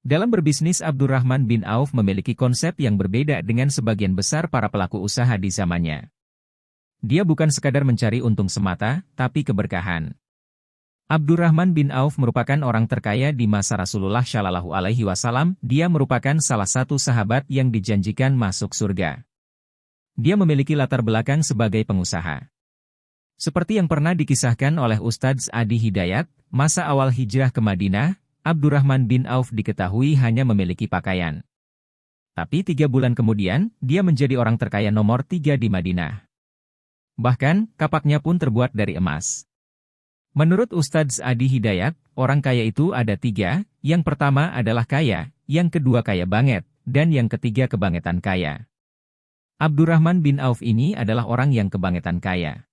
Dalam berbisnis, Abdurrahman bin Auf memiliki konsep yang berbeda dengan sebagian besar para pelaku usaha di zamannya. Dia bukan sekadar mencari untung semata, tapi keberkahan. Abdurrahman bin Auf merupakan orang terkaya di masa Rasulullah Shallallahu Alaihi Wasallam. Dia merupakan salah satu sahabat yang dijanjikan masuk surga. Dia memiliki latar belakang sebagai pengusaha. Seperti yang pernah dikisahkan oleh Ustadz Adi Hidayat, masa awal hijrah ke Madinah, Abdurrahman bin Auf diketahui hanya memiliki pakaian. Tapi 3 bulan kemudian, dia menjadi orang terkaya nomor 3 di Madinah. Bahkan, kapaknya pun terbuat dari emas. Menurut Ustadz Adi Hidayat, orang kaya itu ada 3, yang pertama adalah kaya, yang kedua kaya banget, dan yang ketiga kebangetan kaya. Abdurrahman bin Auf ini adalah orang yang kebangetan kaya.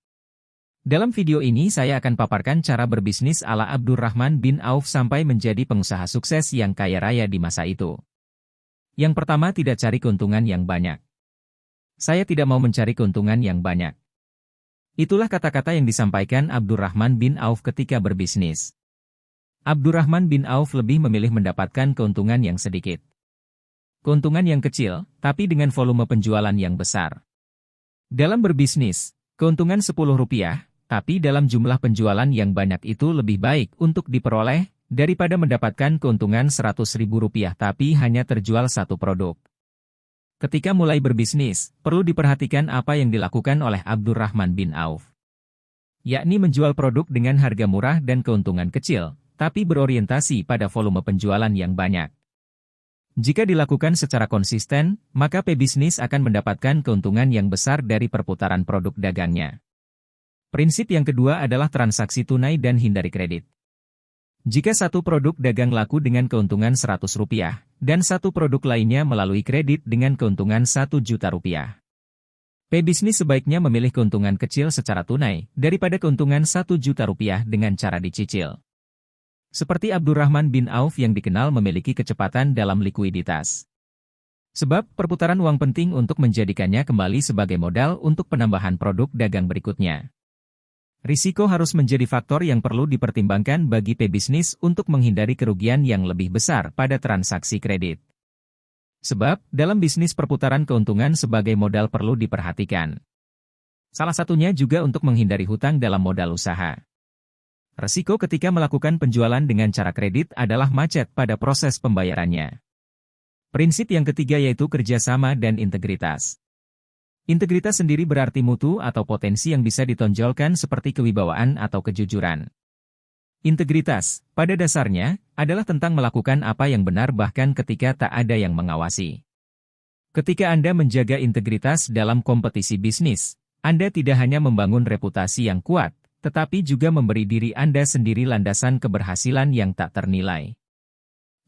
Dalam video ini saya akan paparkan cara berbisnis ala Abdurrahman bin Auf sampai menjadi pengusaha sukses yang kaya raya di masa itu. Yang pertama, tidak cari keuntungan yang banyak. Saya tidak mau mencari keuntungan yang banyak. Itulah kata-kata yang disampaikan Abdurrahman bin Auf ketika berbisnis. Abdurrahman bin Auf lebih memilih mendapatkan keuntungan yang sedikit. Keuntungan yang kecil, tapi dengan volume penjualan yang besar. Dalam berbisnis, keuntungan Rp10, tapi dalam jumlah penjualan yang banyak itu lebih baik untuk diperoleh, daripada mendapatkan keuntungan Rp100.000 tapi hanya terjual satu produk. Ketika mulai berbisnis, perlu diperhatikan apa yang dilakukan oleh Abdurrahman bin Auf. Yakni menjual produk dengan harga murah dan keuntungan kecil, tapi berorientasi pada volume penjualan yang banyak. Jika dilakukan secara konsisten, maka pebisnis akan mendapatkan keuntungan yang besar dari perputaran produk dagangnya. Prinsip yang kedua adalah transaksi tunai dan hindari kredit. Jika satu produk dagang laku dengan keuntungan Rp100, dan satu produk lainnya melalui kredit dengan keuntungan Rp1.000.000. Pebisnis sebaiknya memilih keuntungan kecil secara tunai, daripada keuntungan Rp1.000.000 dengan cara dicicil. Seperti Abdurrahman bin Auf yang dikenal memiliki kecepatan dalam likuiditas. Sebab, perputaran uang penting untuk menjadikannya kembali sebagai modal untuk penambahan produk dagang berikutnya. Risiko harus menjadi faktor yang perlu dipertimbangkan bagi pebisnis untuk menghindari kerugian yang lebih besar pada transaksi kredit. Sebab, dalam bisnis perputaran keuntungan sebagai modal perlu diperhatikan. Salah satunya juga untuk menghindari hutang dalam modal usaha. Risiko ketika melakukan penjualan dengan cara kredit adalah macet pada proses pembayarannya. Prinsip yang ketiga yaitu kerjasama dan integritas. Integritas sendiri berarti mutu atau potensi yang bisa ditonjolkan seperti kewibawaan atau kejujuran. Integritas, pada dasarnya, adalah tentang melakukan apa yang benar bahkan ketika tak ada yang mengawasi. Ketika Anda menjaga integritas dalam kompetisi bisnis, Anda tidak hanya membangun reputasi yang kuat, tetapi juga memberi diri Anda sendiri landasan keberhasilan yang tak ternilai.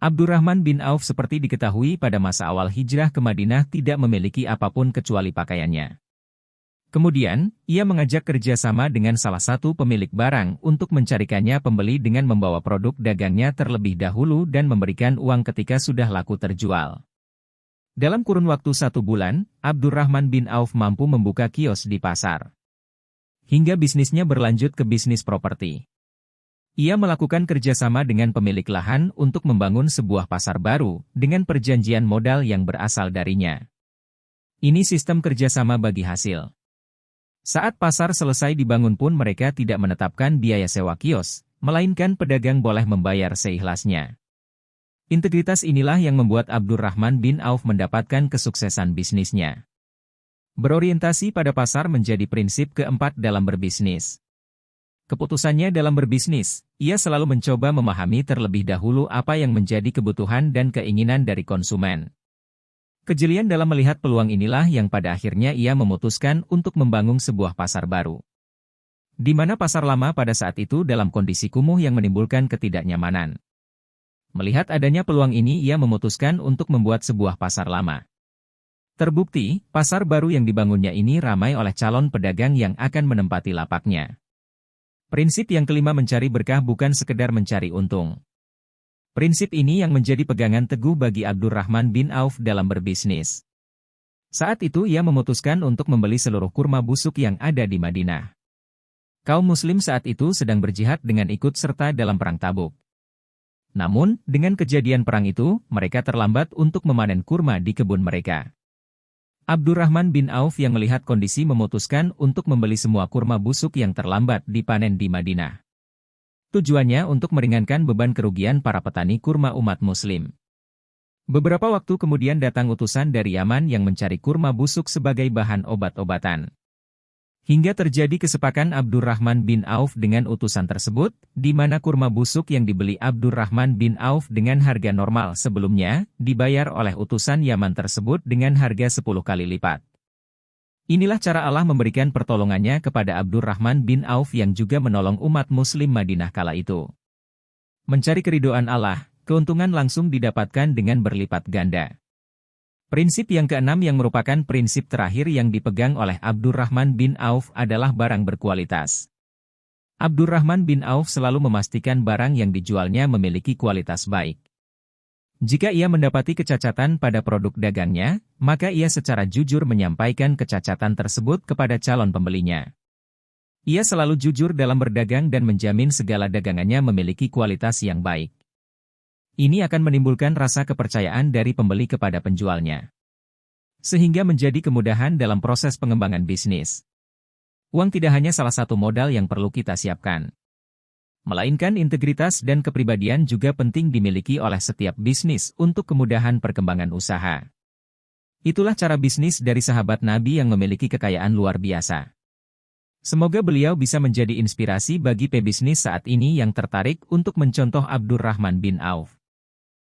Abdurrahman bin Auf seperti diketahui pada masa awal hijrah ke Madinah tidak memiliki apapun kecuali pakaiannya. Kemudian, ia mengajak kerjasama dengan salah satu pemilik barang untuk mencarikannya pembeli dengan membawa produk dagangnya terlebih dahulu dan memberikan uang ketika sudah laku terjual. Dalam kurun waktu 1 bulan, Abdurrahman bin Auf mampu membuka kios di pasar. Hingga bisnisnya berlanjut ke bisnis properti. Ia melakukan kerjasama dengan pemilik lahan untuk membangun sebuah pasar baru, dengan perjanjian modal yang berasal darinya. Ini sistem kerjasama bagi hasil. Saat pasar selesai dibangun pun mereka tidak menetapkan biaya sewa kios, melainkan pedagang boleh membayar seikhlasnya. Integritas inilah yang membuat Abdurrahman bin Auf mendapatkan kesuksesan bisnisnya. Berorientasi pada pasar menjadi prinsip keempat dalam berbisnis. Keputusannya dalam berbisnis, ia selalu mencoba memahami terlebih dahulu apa yang menjadi kebutuhan dan keinginan dari konsumen. Kejelian dalam melihat peluang inilah yang pada akhirnya ia memutuskan untuk membangun sebuah pasar baru. Di mana pasar lama pada saat itu dalam kondisi kumuh yang menimbulkan ketidaknyamanan. Melihat adanya peluang ini ia memutuskan untuk membuat sebuah pasar lama. Terbukti, pasar baru yang dibangunnya ini ramai oleh calon pedagang yang akan menempati lapaknya. Prinsip yang kelima mencari berkah bukan sekedar mencari untung. Prinsip ini yang menjadi pegangan teguh bagi Abdurrahman bin Auf dalam berbisnis. Saat itu ia memutuskan untuk membeli seluruh kurma busuk yang ada di Madinah. Kaum muslim saat itu sedang berjihad dengan ikut serta dalam perang Tabuk. Namun, dengan kejadian perang itu, mereka terlambat untuk memanen kurma di kebun mereka. Abdurrahman bin Auf yang melihat kondisi memutuskan untuk membeli semua kurma busuk yang terlambat dipanen di Madinah. Tujuannya untuk meringankan beban kerugian para petani kurma umat Muslim. Beberapa waktu kemudian datang utusan dari Yaman yang mencari kurma busuk sebagai bahan obat-obatan. Hingga terjadi kesepakatan Abdurrahman bin Auf dengan utusan tersebut, di mana kurma busuk yang dibeli Abdurrahman bin Auf dengan harga normal sebelumnya, dibayar oleh utusan Yaman tersebut dengan harga 10 kali lipat. Inilah cara Allah memberikan pertolongannya kepada Abdurrahman bin Auf yang juga menolong umat Muslim Madinah kala itu. Mencari keridhaan Allah, keuntungan langsung didapatkan dengan berlipat ganda. Prinsip yang keenam yang merupakan prinsip terakhir yang dipegang oleh Abdurrahman bin Auf adalah barang berkualitas. Abdurrahman bin Auf selalu memastikan barang yang dijualnya memiliki kualitas baik. Jika ia mendapati kecacatan pada produk dagangnya, maka ia secara jujur menyampaikan kecacatan tersebut kepada calon pembelinya. Ia selalu jujur dalam berdagang dan menjamin segala dagangannya memiliki kualitas yang baik. Ini akan menimbulkan rasa kepercayaan dari pembeli kepada penjualnya. Sehingga menjadi kemudahan dalam proses pengembangan bisnis. Uang tidak hanya salah satu modal yang perlu kita siapkan. Melainkan integritas dan kepribadian juga penting dimiliki oleh setiap bisnis untuk kemudahan perkembangan usaha. Itulah cara bisnis dari sahabat Nabi yang memiliki kekayaan luar biasa. Semoga beliau bisa menjadi inspirasi bagi pebisnis saat ini yang tertarik untuk mencontoh Abdurrahman bin Auf.